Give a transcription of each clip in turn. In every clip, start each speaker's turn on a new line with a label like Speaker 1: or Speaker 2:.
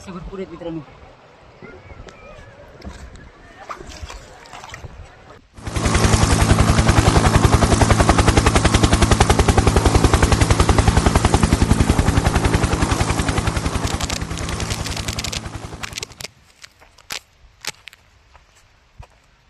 Speaker 1: मासे भरपूर आहेत मित्रांनो.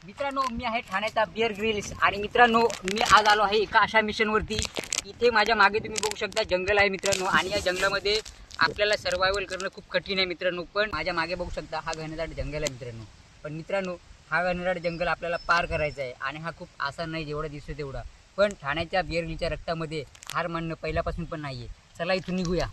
Speaker 1: मित्रांनो मी आहे ठाण्याचा बिअर ग्रिल्स आणि मित्रांनो मी आज आलो आहे एका अशा मिशनवरती. इथे माझ्या मागे तुम्ही बघू शकता जंगल आहे मित्रांनो आणि या जंगलामध्ये आपल्याला सर्वायवल करणं खूप कठीण आहे मित्रांनो. पण माझ्या मागे बघू शकता हा घनदाट जंगल आहे मित्रांनो. पण मित्रांनो हा घनदाट जंगल आपल्याला पार करायचा आहे आणि हा खूप आसान नाही जेवढा दिसतो तेवढा. पण ठाण्याच्या बिअर ग्रिलच्या रक्तामध्ये हार मानणं पहिल्यापासून पण नाही आहे. चला इथून निघूया.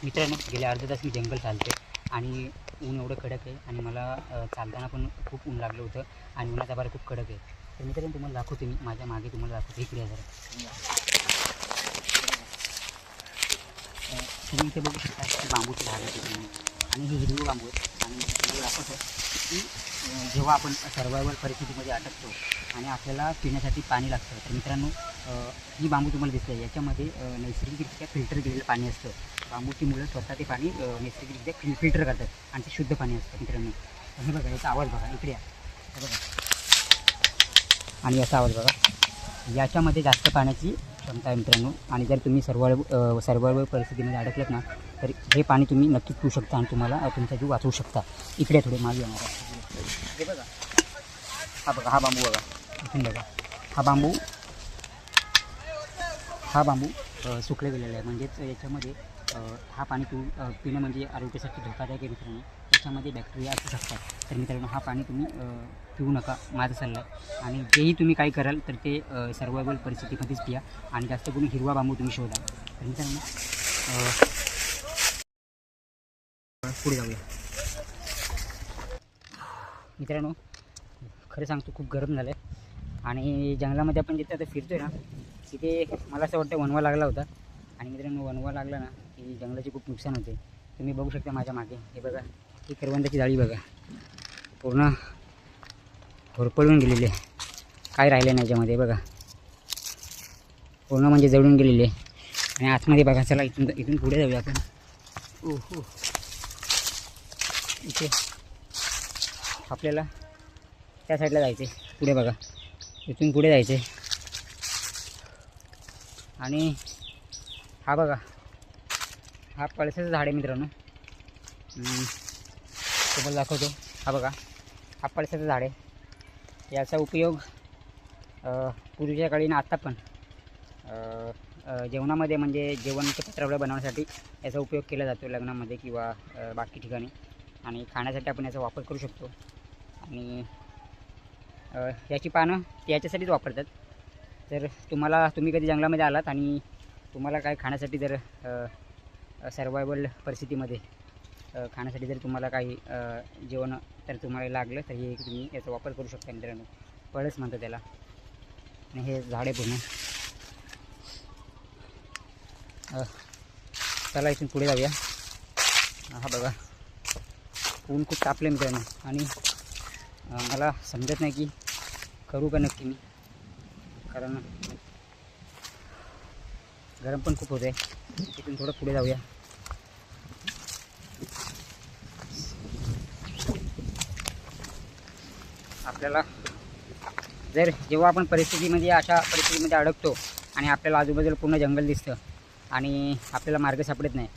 Speaker 1: मित्रांनो गेले अर्धा तास मी जंगल चालते आणि ऊन एवढं कडक आहे आणि मला चालताना पण खूप ऊन लागलं होतं आणि उन्हाचा बार खूप कडक आहे. तर मित्रांनो तुम्हाला दाखवते मी माझ्या मागे तुम्हाला दाखवते. इकडे जरा तुम्ही इथे बघू शकता की बांबूचे झाड आहे आणि हे हिरवे बांबू आहेत. आणि तुम्हाला दाखवतो की जेव्हा आपण सर्वायवल परिस्थितीमध्ये अटकतो आणि आपल्याला पिण्यासाठी पाणी लागतं तर मित्रांनो ही बांबू तुम्हाला दिसते याच्यामध्ये नैसर्गिकरित्या फिल्टर केलेलं पाणी असतं. बांबूची मुलं स्वतः ते पाणी नैसर्गिकरित्या फिल्टर करतात आणि ते शुद्ध पाणी असतं मित्रांनो. हे बघा याचा आवाज बघा इकडे या बघा आणि याचा आवाज बघा. याच्यामध्ये जास्त पाण्याची क्षमता आहे मित्रांनो. आणि जर तुम्ही सर्वायवल परिस्थितीमध्ये अडकलात ना तर हे पाणी तुम्ही नक्कीच पिऊ शकता आणि तुम्हाला तुमचा जीव वाचवू शकता. इकडे थोडे मागे येणार हे बघा. हा बघा हा बांबू बघा इथून बघा. हा बांबू सुकले गेलेला आहे. म्हणजेच याच्यामध्ये हा पाणी पिणं म्हणजे आरोग्यासाठी धोकादायक आहे मित्रांनो. याच्यामध्ये बॅक्टेरिया असू शकतात. तर मित्रांनो हा पाणी तुम्ही पिऊ नका माझा सल्ला आहे. आणि जेही तुम्ही काय कराल तर ते सर्वायवल परिस्थितीमध्येच पिया आणि जास्त करून हिरवा बांबू तुम्ही शोधा. तर मित्रांनो पुढे जाऊया. मित्रांनो खरं सांगतो खूप गरम झालं आहे आणि जंगलामध्ये आपण जिथे आता फिरतो आहे ना तिथे मला असं वाटतं वणवा लागला होता. आणि मित्रांनो वणवा लागला ना की जंगलाचे खूप नुकसान होते. तुम्ही बघू शकता माझ्या मागे हे बघा ही करवंदाची जाळी बघा पूर्ण होरपळून गेलेली आहे. काय राहिलं नाही याच्यामध्ये बघा पूर्ण म्हणजे जळून गेलेली आहे. आणि आतमध्ये बघा चला इथून पुढे जाऊया आपण. हो इथे आपल्याला त्या साईडला जायचं आहे. पुढे बघा इथून पुढे जायचं आहे. आणि हा बघा हा पळसाचं झाड आहे मित्रांनो. तुम्हाला दाखवतो. हा बघा हा पळसाचं झाड आहे. याचा उपयोग पूर्वीच्या काळी ना आत्ता पण जेवणामध्ये म्हणजे जेवणचे पत्रावळ्या बनवण्यासाठी याचा उपयोग केला जातो लग्नामध्ये किंवा बाकी ठिकाणी. आणि खाण्यासाठी आपण याचा वापर करू शकतो. आणि याची पानं याच्यासाठीच वापरतात. तर तुम्ही कधी जंगलामध्ये आलात आणि तुम्हाला काय खाण्यासाठी जर सर्वायवल परिस्थितीमध्ये खाण्यासाठी जर तुम्हाला काही जेवण तर तुम्हाला लागलं तर हे तुम्ही याचा वापर करू शकता मित्रांनो. पळस म्हणतात त्याला. आणि हे झाड आहे पूर्ण. चला इथून पुढे जाऊया. हा बघा ऊन खूप तापलं मित्रांनो आणि मला समजत नाही की करू का नक्की मी कारण गरम पण खूप होत आहे. इथून थोडं पुढे जाऊया. आपल्याला जेव्हा आपण अशा परिस्थितीमध्ये अडकतो आणि आपल्याला आजूबाजूला पूर्ण जंगल दिसतं आणि आपल्याला मार्ग सापडत नाही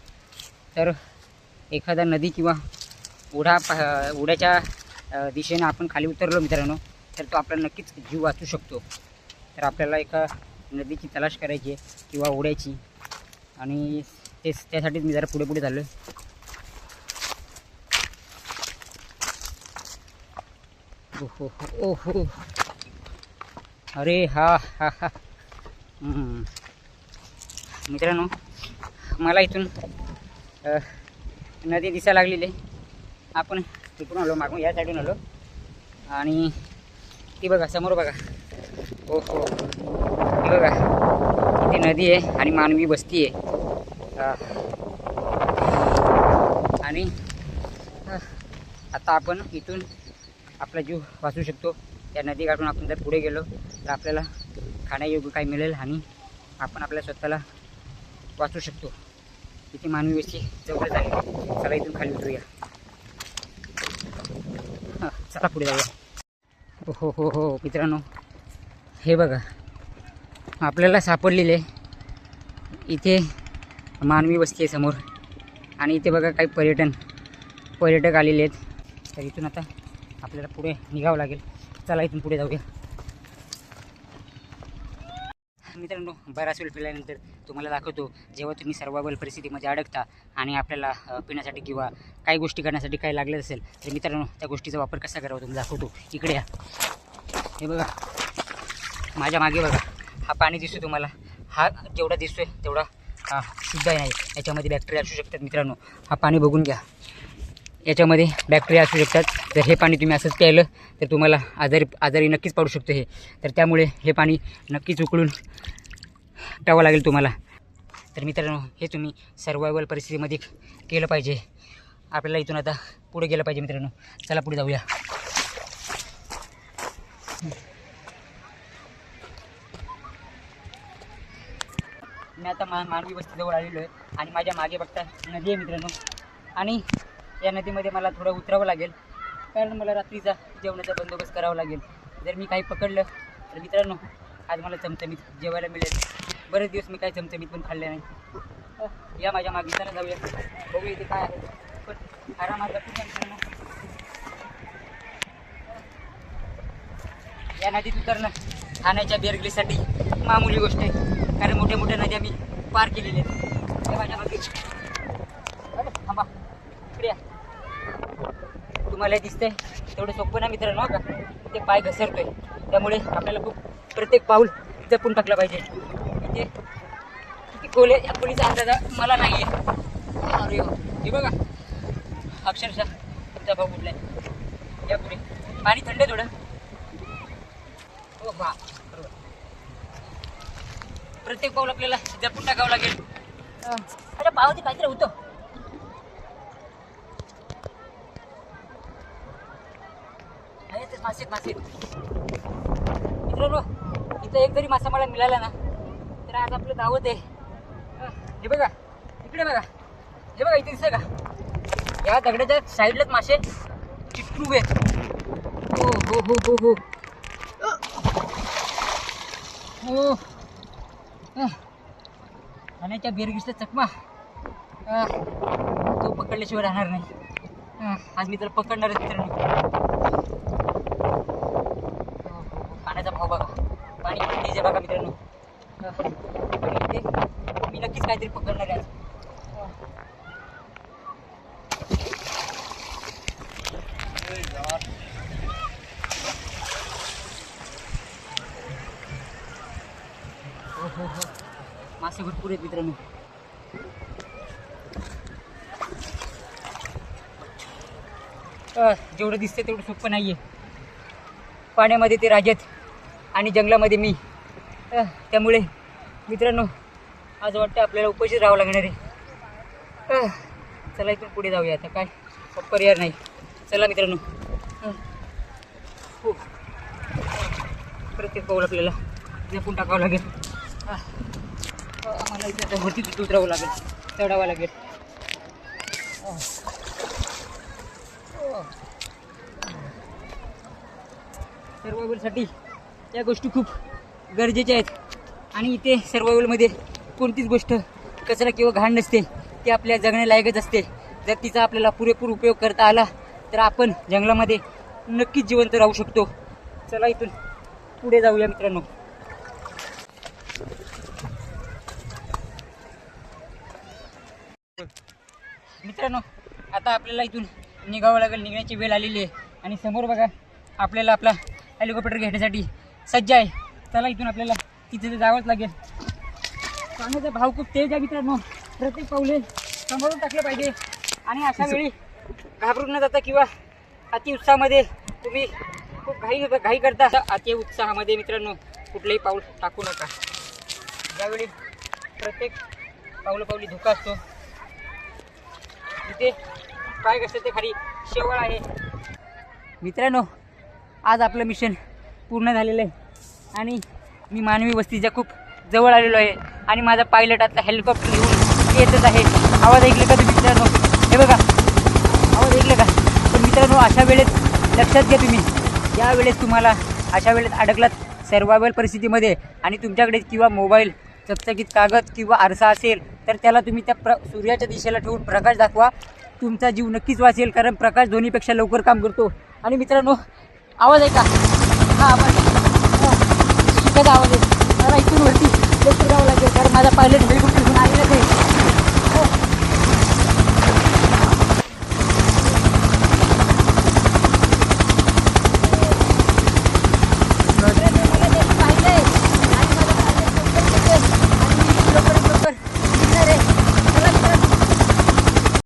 Speaker 1: तर एखादा नदी किंवा ओढ्याच्या दिशेने आपण खाली उतरलो मित्रांनो तर तो आपल्याला नक्कीच जीव वाचू शकतो. तर आपल्याला एका नदीची तलाश करायची आहे किंवा ओढ्याची. आणि त्यासाठीच मी जरा पुढे चाललो आहे. हो अरे हा मित्रांनो मला इथून नदी दिसायला लागलेली आहे. आपण तिकडून आलो मागून या साईडून आलो आणि ती बघा समोर बघा. हो ती बघा इथे नदी आहे आणि मानवी वस्ती आहे. आणि आता आपण इथून आपला जीव वाचू शकतो. या नदी काढून आपण जर पुढे गेलो तर आपल्याला खाण्यायोग्य काही मिळेल आणि आपण आपल्या स्वतःला वाचू शकतो. इथे मानवी वस्ती जवळ झाली. चला इथून खाली उतरूया. चला पुढे जाऊया. हो हो हो मित्रांनो, हे बघा आपल्याला सापडलेले इथे मानवी वस्ती आहे समोर. आणि इथे बघा काही पर्यटक आलेले आहेत. तर इथून आता आपल्याला पुढे निघावं लागेल. चला इथून पुढे जाऊया. मित्रांनो, बराच वेळ फिरल्यानंतर तुम्हाला दाखवतो जेव्हा तुम्ही सर्वायवल परिस्थितीमध्ये अडकता आणि आपल्याला पिण्यासाठी किंवा काही गोष्टी करण्यासाठी काही लागलं असेल तर मित्रांनो त्या गोष्टीचा वापर कसा करावा तुम्ही दाखवतो. इकडे या. हे बघा माझ्या मागे बघा, हा पाणी दिसतो तुम्हाला. हा जेवढा दिसतोय तेवढा शुद्ध नाही. याच्यामध्ये बॅक्टेरिया असू शकतात. मित्रांनो, हा पाणी बघून घ्या. याच्यामध्ये बॅक्टेरिया असू शकतात. जर हे पाणी तुम्ही असंच प्यायलं तर तुम्हाला आजारी नक्कीच पडू शकतो हे. तर त्यामुळे हे पाणी नक्कीच उकळून प्यावं लागेल तुम्हाला. तर मित्रांनो, हे तुम्ही सर्वायवल परिस्थितीमध्ये केलं पाहिजे. आपल्याला इथून आता पुढे गेलं पाहिजे. मित्रांनो, चला पुढे जाऊया. मी आता मानवी वस्तीजवळ आलेलो आहे आणि माझ्या मागे बघता नदी आहे मित्रांनो. आणि या नदीमध्ये मला थोडं उतरावं लागेल कारण मला रात्रीचा जेवणाचा बंदोबस्त करावा लागेल. जर मी काही पकडलं तर मित्रांनो आज मला चमचमीत जेवायला मिळेल. बरेच दिवस मी काही चमचमीत पण खाल्ले नाही. या माझ्या मागे चला जाऊया. बघूया इथे काय आहे. पण आरामात मित्रांनो, या नदीत उतरणं खाण्याच्या बेरगलीसाठी मामूली गोष्ट आहे. कारण मोठ्या मोठ्या नद्या मी पार केलेल्या आहेत. या माझ्या मागे थांबा, इकडे या. तुम्हाला दिसतंय तेवढं सोपं ना मित्रांनो का. ते पाय घसरतोय त्यामुळे आपल्याला खूप प्रत्येक पाऊल जपून टाकलं पाहिजे. इथे किती खोले या खोलीचा अंदाज मला नाही आहे. अरे हे बघा अक्षरशः तुमचा भाऊ उठलाय. या पुढे पाणी थंड थोडं. हो बा बरोबर. प्रत्येक पाऊल आपल्याला जपून टाकावं लागेल. अरे पावती काहीतरी होतं. मासे मित्रांनो, इथं एक जरी मासा मला मिळाला ना तर आज आपलं दावत आहे. हे बघा इकडे बघा. हे बघा इथे दिसतं का. या दगडाच्या साईडलाच मासे चिटकू आहेत. हो हो हो हो हो हो. खाण्याच्या बेरगीसला चकमा तो पकडल्याशिवाय राहणार नाही. आज मी त्याला पकडणारच मित्रांनो. पाण्याचा भाव बघा. पाणी पण तेज बघा मित्रांनो. मी नक्कीच काहीतरी पकडणार आहे. हो हो हो मासे भरपूर आहेत मित्रांनो. जेवढं दिसते तेवढं सोपं नाही आहे. पाण्यामध्ये ते राजात आणि जंगलामध्ये मी. त्यामुळे मित्रांनो आज वाटतं आपल्याला उपाशीच राहावं लागणार आहे. चला इथून पुढे जाऊया. आता काय पर्याय नाही. चला मित्रांनो. हो प्रत्येक पाऊल आपल्याला जपून टाकावं लागेल. आम्हाला इथे आता वरतीच उतरावं लागेल, चढावं लागेल. सर्वायवलसाठी या गोष्टी खूप गरजेच्या आहेत. आणि इथे सर्वायवलमध्ये कोणतीच गोष्ट कचरा किंवा घाण नसते. ती आपल्या जगण्यालायकच असते. जर तिचा आपल्याला पुरेपूर उपयोग करता आला तर आपण जंगलामध्ये नक्कीच जिवंत राहू शकतो. चला इथून पुढे जाऊया मित्रांनो. मित्रांनो आता आपल्याला इथून निघावं लागेल. निघण्याची वेळ आलेली आहे. आणि समोर बघा आपल्याला आपला हेलिकॉप्टर घेण्यासाठी सज्ज आहे. चला इथून आपल्याला तिथे जावंच लागेल. पाण्याचा भाव खूप तेज आहे मित्रांनो. प्रत्येक पाऊले सांभाळून टाकलं पाहिजे. आणि अशा वेळी घाबरून न जाता किंवा अतिउत्साहामध्ये तुम्ही खूप घाई करता. अतिउत्साहामध्ये मित्रांनो कुठलंही पाऊल टाकू नका. ज्यावेळी प्रत्येक पावली धोका असतो. तिथे काय कसं ते खाली शेवाळ आहे. मित्रांनो आज आपलं मिशन पूर्ण झालेलं आहे आणि मी मानवी वस्तीच्या खूप
Speaker 2: जवळ आलेलो आहे आणि माझा पायलट आता हेलिकॉप्टर घेऊन येतच आहे. आवाज ऐकले का तुम्ही मित्रांनो? हे बघा, आवाज ऐकले का? तर मित्रांनो, अशा वेळेस लक्षात घ्या तुम्ही, ज्या वेळेस तुम्हाला अशा वेळेस अडकलात सर्वायवल परिस्थितीमध्ये आणि तुमच्याकडे किंवा मोबाईल, चकचकीत कागद किंवा आरसा असेल तर त्याला तुम्ही त्या सूर्याच्या दिशेला ठेवून प्रकाश दाखवा. तुमचा जीव नक्कीच वाचेल, कारण प्रकाश ध्वनीपेक्षा लवकर काम करतो. आणि मित्रांनो, आवाज ऐका, हा आवाज शिकायचा आवाज आहे. मला इथून वरती लवकर जावं लागेल, कारण माझा पायलट हेलिकॉप्टर